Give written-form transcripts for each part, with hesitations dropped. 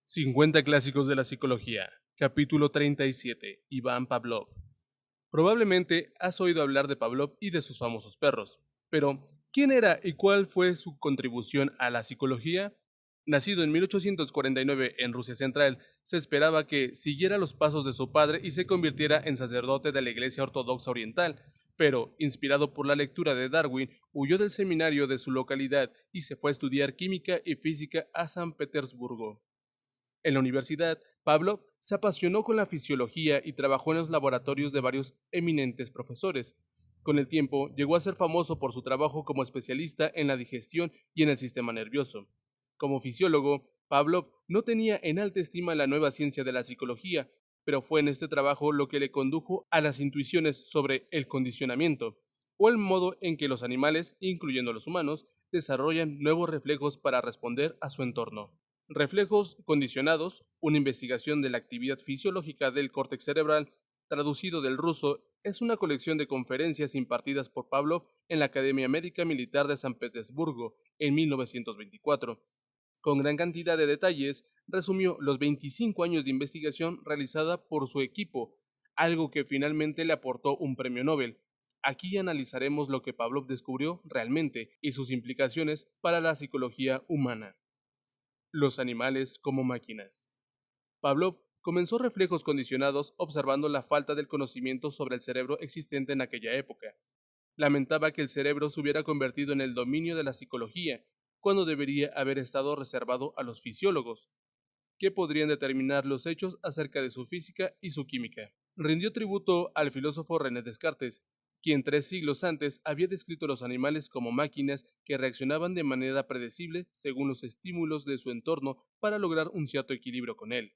50 clásicos de la psicología. Capítulo 37. Iván Pavlov. Probablemente has oído hablar de Pavlov y de sus famosos perros. Pero, ¿quién era y cuál fue su contribución a la psicología? Nacido en 1849 en Rusia Central, se esperaba que siguiera los pasos de su padre y se convirtiera en sacerdote de la Iglesia Ortodoxa Oriental, pero, inspirado por la lectura de Darwin, huyó del seminario de su localidad y se fue a estudiar química y física a San Petersburgo. En la universidad, Pablo se apasionó con la fisiología y trabajó en los laboratorios de varios eminentes profesores. Con el tiempo, llegó a ser famoso por su trabajo como especialista en la digestión y en el sistema nervioso. Como fisiólogo, Pablo no tenía en alta estima la nueva ciencia de la psicología, pero fue en este trabajo lo que le condujo a las intuiciones sobre el condicionamiento, o el modo en que los animales, incluyendo los humanos, desarrollan nuevos reflejos para responder a su entorno. Reflejos condicionados, una investigación de la actividad fisiológica del córtex cerebral, traducido del ruso, es una colección de conferencias impartidas por Pablo en la Academia Médica Militar de San Petersburgo en 1924. Con gran cantidad de detalles, resumió los 25 años de investigación realizada por su equipo, algo que finalmente le aportó un premio Nobel. Aquí analizaremos lo que Pavlov descubrió realmente y sus implicaciones para la psicología humana. Los animales como máquinas. Pavlov comenzó reflejos condicionados observando la falta del conocimiento sobre el cerebro existente en aquella época. Lamentaba que el cerebro se hubiera convertido en el dominio de la psicología, cuando debería haber estado reservado a los fisiólogos, que podrían determinar los hechos acerca de su física y su química. Rindió tributo al filósofo René Descartes, quien 3 siglos antes había descrito los animales como máquinas que reaccionaban de manera predecible según los estímulos de su entorno para lograr un cierto equilibrio con él.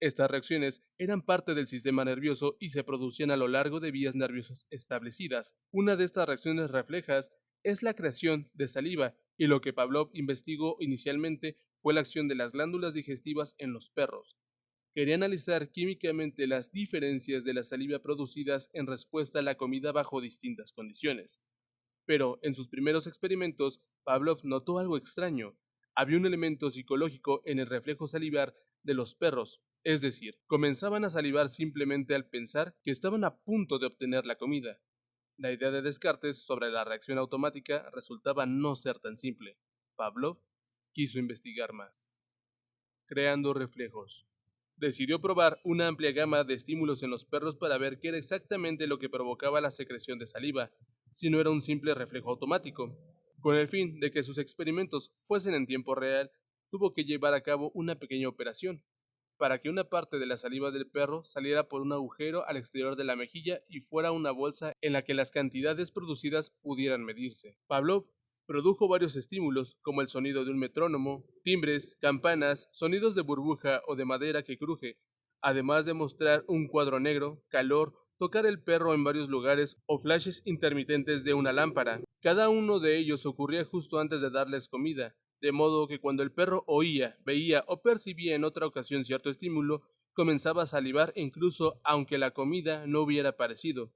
Estas reacciones eran parte del sistema nervioso y se producían a lo largo de vías nerviosas establecidas. Una de estas reacciones reflejas es la creación de saliva, y lo que Pavlov investigó inicialmente fue la acción de las glándulas digestivas en los perros. Quería analizar químicamente las diferencias de la saliva producidas en respuesta a la comida bajo distintas condiciones. Pero en sus primeros experimentos, Pavlov notó algo extraño. Había un elemento psicológico en el reflejo salivar de los perros, es decir, comenzaban a salivar simplemente al pensar que estaban a punto de obtener la comida. La idea de Descartes sobre la reacción automática resultaba no ser tan simple. Pavlov quiso investigar más. Creando reflejos. Decidió probar una amplia gama de estímulos en los perros para ver qué era exactamente lo que provocaba la secreción de saliva, si no era un simple reflejo automático. Con el fin de que sus experimentos fuesen en tiempo real, tuvo que llevar a cabo una pequeña operación, para que una parte de la saliva del perro saliera por un agujero al exterior de la mejilla y fuera una bolsa en la que las cantidades producidas pudieran medirse. Pavlov produjo varios estímulos, como el sonido de un metrónomo, timbres, campanas, sonidos de burbuja o de madera que cruje, además de mostrar un cuadro negro, calor, tocar el perro en varios lugares o flashes intermitentes de una lámpara. Cada uno de ellos ocurría justo antes de darles comida, de modo que cuando el perro oía, veía o percibía en otra ocasión cierto estímulo, comenzaba a salivar incluso aunque la comida no hubiera aparecido.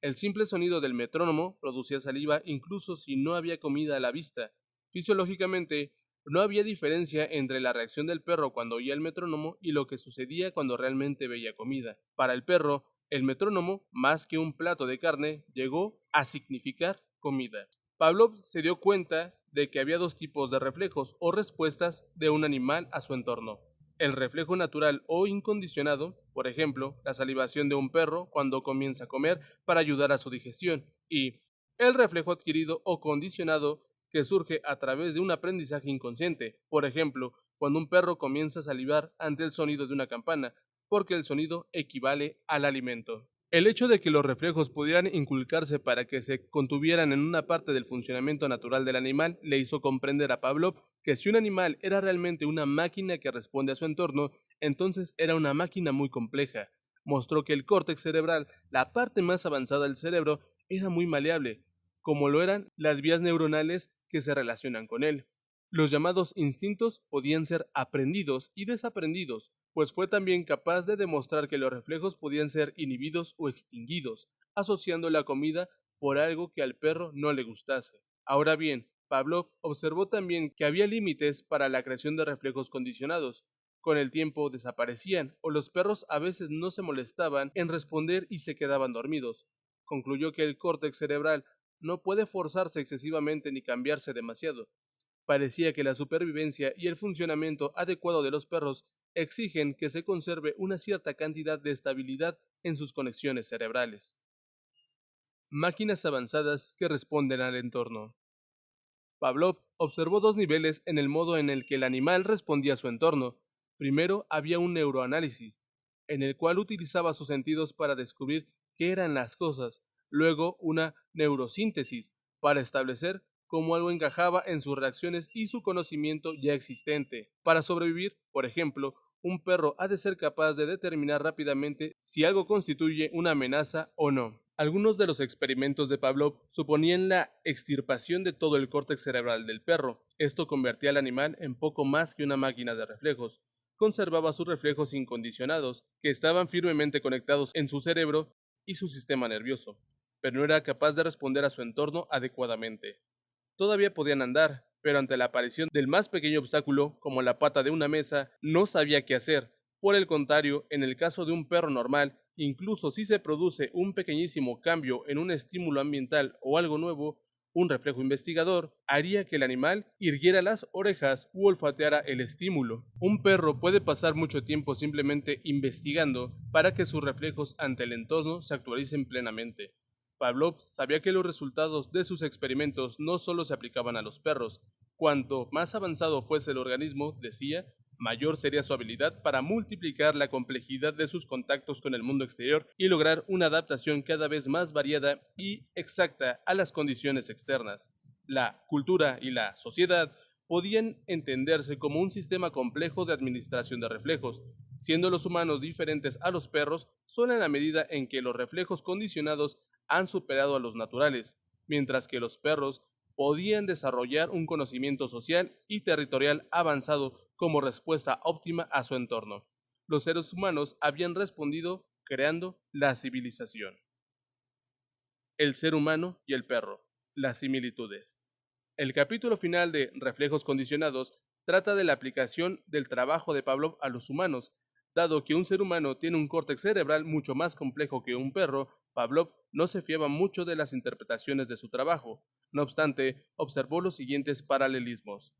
El simple sonido del metrónomo producía saliva incluso si no había comida a la vista. Fisiológicamente, no había diferencia entre la reacción del perro cuando oía el metrónomo y lo que sucedía cuando realmente veía comida. Para el perro, el metrónomo, más que un plato de carne, llegó a significar comida. Pavlov se dio cuenta de que había dos tipos de reflejos o respuestas de un animal a su entorno. El reflejo natural o incondicionado, por ejemplo, la salivación de un perro cuando comienza a comer para ayudar a su digestión, y el reflejo adquirido o condicionado que surge a través de un aprendizaje inconsciente, por ejemplo, cuando un perro comienza a salivar ante el sonido de una campana, porque el sonido equivale al alimento. El hecho de que los reflejos pudieran inculcarse para que se contuvieran en una parte del funcionamiento natural del animal le hizo comprender a Pavlov que si un animal era realmente una máquina que responde a su entorno, entonces era una máquina muy compleja. Mostró que el córtex cerebral, la parte más avanzada del cerebro, era muy maleable, como lo eran las vías neuronales que se relacionan con él. Los llamados instintos podían ser aprendidos y desaprendidos, pues fue también capaz de demostrar que los reflejos podían ser inhibidos o extinguidos, asociando la comida por algo que al perro no le gustase. Ahora bien, Pavlov observó también que había límites para la creación de reflejos condicionados, Con el tiempo desaparecían, o los perros a veces no se molestaban en responder y se quedaban dormidos. Concluyó que el córtex cerebral no puede forzarse excesivamente ni cambiarse demasiado. Parecía que la supervivencia y el funcionamiento adecuado de los perros exigen que se conserve una cierta cantidad de estabilidad en sus conexiones cerebrales. Máquinas avanzadas que responden al entorno. Pavlov observó dos niveles en el modo en el que el animal respondía a su entorno. Primero había un neuroanálisis, en el cual utilizaba sus sentidos para descubrir qué eran las cosas. Luego una neurosíntesis, para establecer cómo algo encajaba en sus reacciones y su conocimiento ya existente. Para sobrevivir, por ejemplo, un perro ha de ser capaz de determinar rápidamente si algo constituye una amenaza o no. Algunos de los experimentos de Pavlov suponían la extirpación de todo el córtex cerebral del perro. Esto convertía al animal en poco más que una máquina de reflejos. Conservaba sus reflejos incondicionados, que estaban firmemente conectados en su cerebro y su sistema nervioso, pero no era capaz de responder a su entorno adecuadamente. Todavía podían andar, pero ante la aparición del más pequeño obstáculo, como la pata de una mesa, no sabía qué hacer. Por el contrario, en el caso de un perro normal, incluso si se produce un pequeñísimo cambio en un estímulo ambiental o algo nuevo, un reflejo investigador haría que el animal irguiera las orejas u olfateara el estímulo. Un perro puede pasar mucho tiempo simplemente investigando para que sus reflejos ante el entorno se actualicen plenamente. Pavlov sabía que los resultados de sus experimentos no solo se aplicaban a los perros. Cuanto más avanzado fuese el organismo, decía, mayor sería su habilidad para multiplicar la complejidad de sus contactos con el mundo exterior y lograr una adaptación cada vez más variada y exacta a las condiciones externas. La cultura y la sociedad podían entenderse como un sistema complejo de administración de reflejos, siendo los humanos diferentes a los perros solo en la medida en que los reflejos condicionados han superado a los naturales, mientras que los perros podían desarrollar un conocimiento social y territorial avanzado como respuesta óptima a su entorno. Los seres humanos habían respondido creando la civilización. El ser humano y el perro. Las similitudes. El capítulo final de Reflejos condicionados trata de la aplicación del trabajo de Pavlov a los humanos. Dado que un ser humano tiene un córtex cerebral mucho más complejo que un perro, Pavlov no se fiaba mucho de las interpretaciones de su trabajo. No obstante, observó los siguientes paralelismos.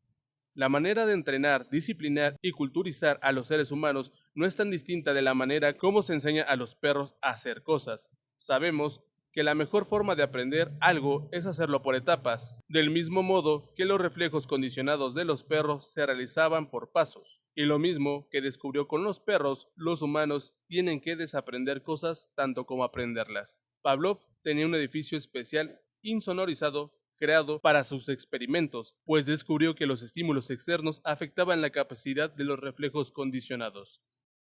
La manera de entrenar, disciplinar y culturizar a los seres humanos no es tan distinta de la manera como se enseña a los perros a hacer cosas. Sabemos que la mejor forma de aprender algo es hacerlo por etapas, del mismo modo que los reflejos condicionados de los perros se realizaban por pasos. Y lo mismo que descubrió con los perros, los humanos tienen que desaprender cosas tanto como aprenderlas. Pavlov tenía un edificio especial insonorizado creado para sus experimentos, pues descubrió que los estímulos externos afectaban la capacidad de los reflejos condicionados.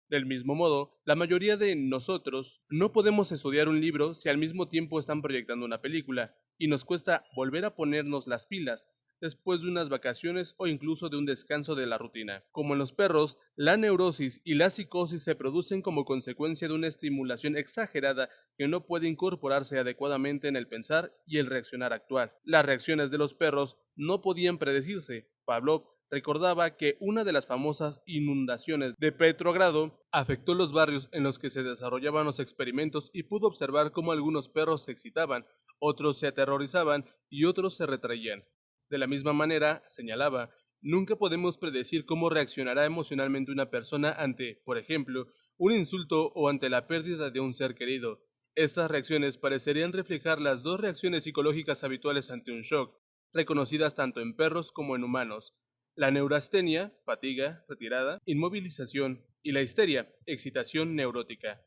Del mismo modo, la mayoría de nosotros no podemos estudiar un libro si al mismo tiempo están proyectando una película, y nos cuesta volver a ponernos las pilas después de unas vacaciones o incluso de un descanso de la rutina. Como en los perros, la neurosis y la psicosis se producen como consecuencia de una estimulación exagerada que no puede incorporarse adecuadamente en el pensar y el reaccionar actual. Las reacciones de los perros no podían predecirse. Pavlov recordaba que una de las famosas inundaciones de Petrogrado afectó los barrios en los que se desarrollaban los experimentos y pudo observar cómo algunos perros se excitaban, otros se aterrorizaban y otros se retraían. De la misma manera, señalaba, nunca podemos predecir cómo reaccionará emocionalmente una persona ante, por ejemplo, un insulto o ante la pérdida de un ser querido. Estas reacciones parecerían reflejar las dos reacciones psicológicas habituales ante un shock, reconocidas tanto en perros como en humanos: la neurastenia, fatiga, retirada, inmovilización, y la histeria, excitación neurótica.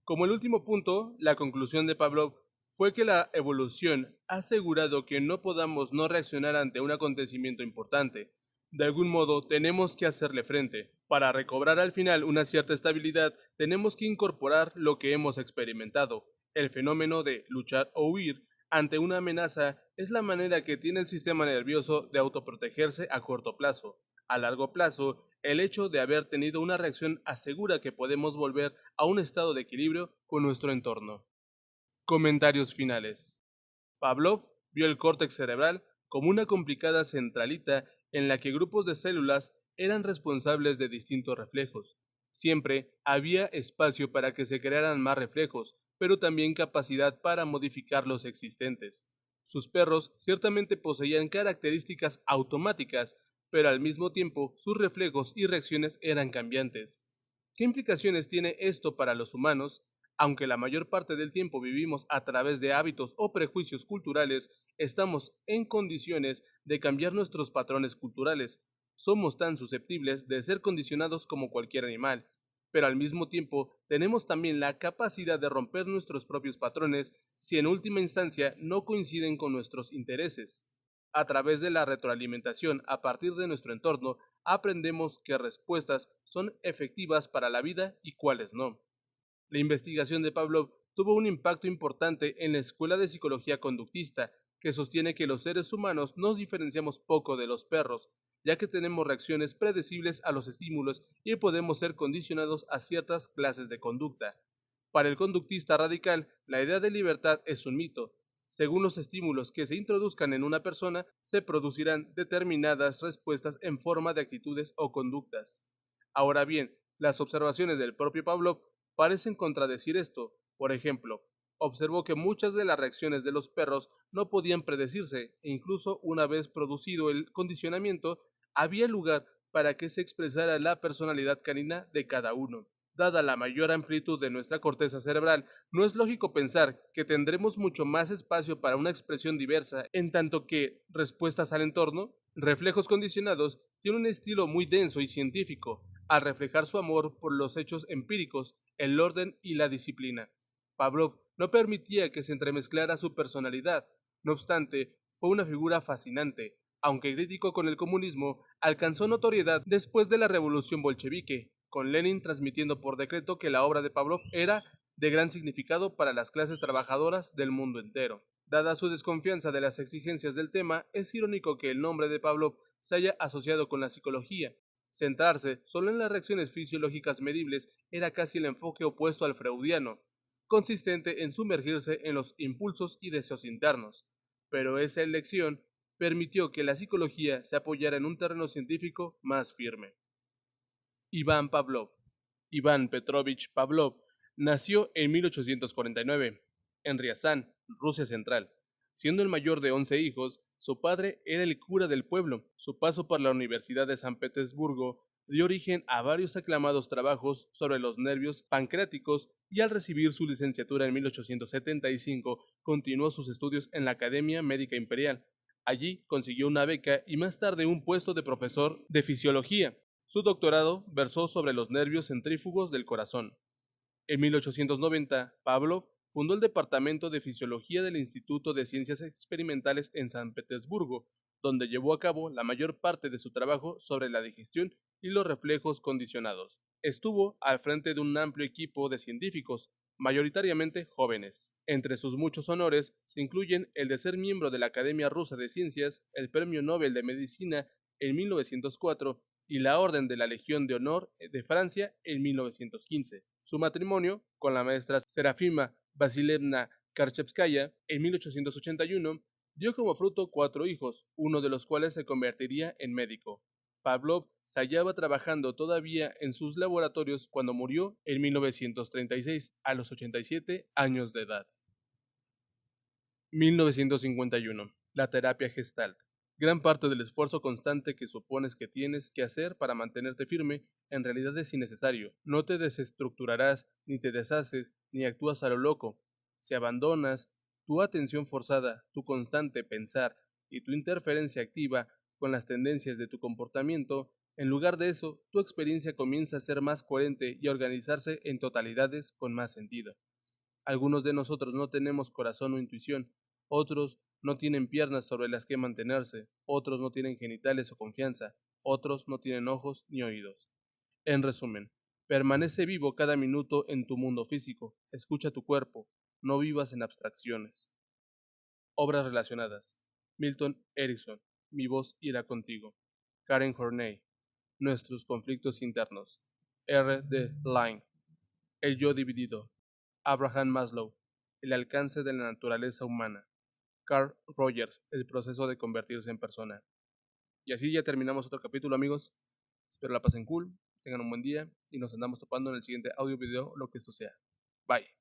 Como el último punto, la conclusión de Pavlov fue que la evolución ha asegurado que no podamos no reaccionar ante un acontecimiento importante. De algún modo tenemos que hacerle frente. Para recobrar al final una cierta estabilidad, tenemos que incorporar lo que hemos experimentado. El fenómeno de luchar o huir ante una amenaza es la manera que tiene el sistema nervioso de autoprotegerse a corto plazo. A largo plazo, el hecho de haber tenido una reacción asegura que podemos volver a un estado de equilibrio con nuestro entorno. Comentarios finales. Pavlov vio el córtex cerebral como una complicada centralita en la que grupos de células eran responsables de distintos reflejos. Siempre había espacio para que se crearan más reflejos, pero también capacidad para modificar los existentes. Sus perros ciertamente poseían características automáticas, pero al mismo tiempo sus reflejos y reacciones eran cambiantes. ¿Qué implicaciones tiene esto para los humanos? Aunque la mayor parte del tiempo vivimos a través de hábitos o prejuicios culturales, estamos en condiciones de cambiar nuestros patrones culturales. Somos tan susceptibles de ser condicionados como cualquier animal, pero al mismo tiempo tenemos también la capacidad de romper nuestros propios patrones si en última instancia no coinciden con nuestros intereses. A través de la retroalimentación a partir de nuestro entorno, aprendemos qué respuestas son efectivas para la vida y cuáles no. La investigación de Pavlov tuvo un impacto importante en la Escuela de Psicología Conductista, que sostiene que los seres humanos nos diferenciamos poco de los perros, ya que tenemos reacciones predecibles a los estímulos y podemos ser condicionados a ciertas clases de conducta. Para el conductista radical, la idea de libertad es un mito. Según los estímulos que se introduzcan en una persona, se producirán determinadas respuestas en forma de actitudes o conductas. Ahora bien, las observaciones del propio Pavlov parecen contradecir esto. Por ejemplo, observó que muchas de las reacciones de los perros no podían predecirse e incluso una vez producido el condicionamiento, había lugar para que se expresara la personalidad canina de cada uno. Dada la mayor amplitud de nuestra corteza cerebral, no es lógico pensar que tendremos mucho más espacio para una expresión diversa, en tanto que respuestas al entorno, reflejos condicionados, tiene un estilo muy denso y científico, al reflejar su amor por los hechos empíricos, el orden y la disciplina. Pavlov no permitía que se entremezclara su personalidad. No obstante, fue una figura fascinante. Aunque crítico con el comunismo, alcanzó notoriedad después de la revolución bolchevique, con Lenin transmitiendo por decreto que la obra de Pavlov era de gran significado para las clases trabajadoras del mundo entero. Dada su desconfianza de las exigencias del tema, es irónico que el nombre de Pavlov se haya asociado con la psicología. Centrarse solo en las reacciones fisiológicas medibles era casi el enfoque opuesto al freudiano, consistente en sumergirse en los impulsos y deseos internos. Pero esa elección permitió que la psicología se apoyara en un terreno científico más firme. Iván Pavlov. Iván Petrovich Pavlov nació en 1849 en Riazán, Rusia Central. Siendo el mayor de 11 hijos, su padre era el cura del pueblo. Su paso por la Universidad de San Petersburgo dio origen a varios aclamados trabajos sobre los nervios pancreáticos y al recibir su licenciatura en 1875 continuó sus estudios en la Academia Médica Imperial. Allí consiguió una beca y más tarde un puesto de profesor de fisiología. Su doctorado versó sobre los nervios centrífugos del corazón. En 1890, Pavlov fundó el Departamento de Fisiología del Instituto de Ciencias Experimentales en San Petersburgo, donde llevó a cabo la mayor parte de su trabajo sobre la digestión y los reflejos condicionados. Estuvo al frente de un amplio equipo de científicos, mayoritariamente jóvenes. Entre sus muchos honores se incluyen el de ser miembro de la Academia Rusa de Ciencias, el Premio Nobel de Medicina en 1904 y la Orden de la Legión de Honor de Francia en 1915. Su matrimonio con la maestra Serafima Vasilevna Karchevskaya en 1881 dio como fruto 4 hijos, uno de los cuales se convertiría en médico. Pavlov se hallaba trabajando todavía en sus laboratorios cuando murió en 1936 a los 87 años de edad. 1951. La terapia Gestalt. Gran parte del esfuerzo constante que supones que tienes que hacer para mantenerte firme en realidad es innecesario. No te desestructurarás, ni te deshaces, ni actúas a lo loco. Si abandonas tu atención forzada, tu constante pensar y tu interferencia activa con las tendencias de tu comportamiento, en lugar de eso, tu experiencia comienza a ser más coherente y a organizarse en totalidades con más sentido. Algunos de nosotros no tenemos corazón o intuición, otros no tienen piernas sobre las que mantenerse, otros no tienen genitales o confianza, otros no tienen ojos ni oídos. En resumen, permanece vivo cada minuto en tu mundo físico, escucha tu cuerpo, no vivas en abstracciones. Obras relacionadas. Milton Erickson, Mi voz irá contigo. Karen Horney, Nuestros conflictos internos. R. D. Laing, El yo dividido. Abraham Maslow, El alcance de la naturaleza humana. Carl Rogers, El proceso de convertirse en persona. Y así ya terminamos otro capítulo, amigos. Espero la pasen cool, tengan un buen día y nos andamos topando en el siguiente audio video, lo que esto sea. Bye.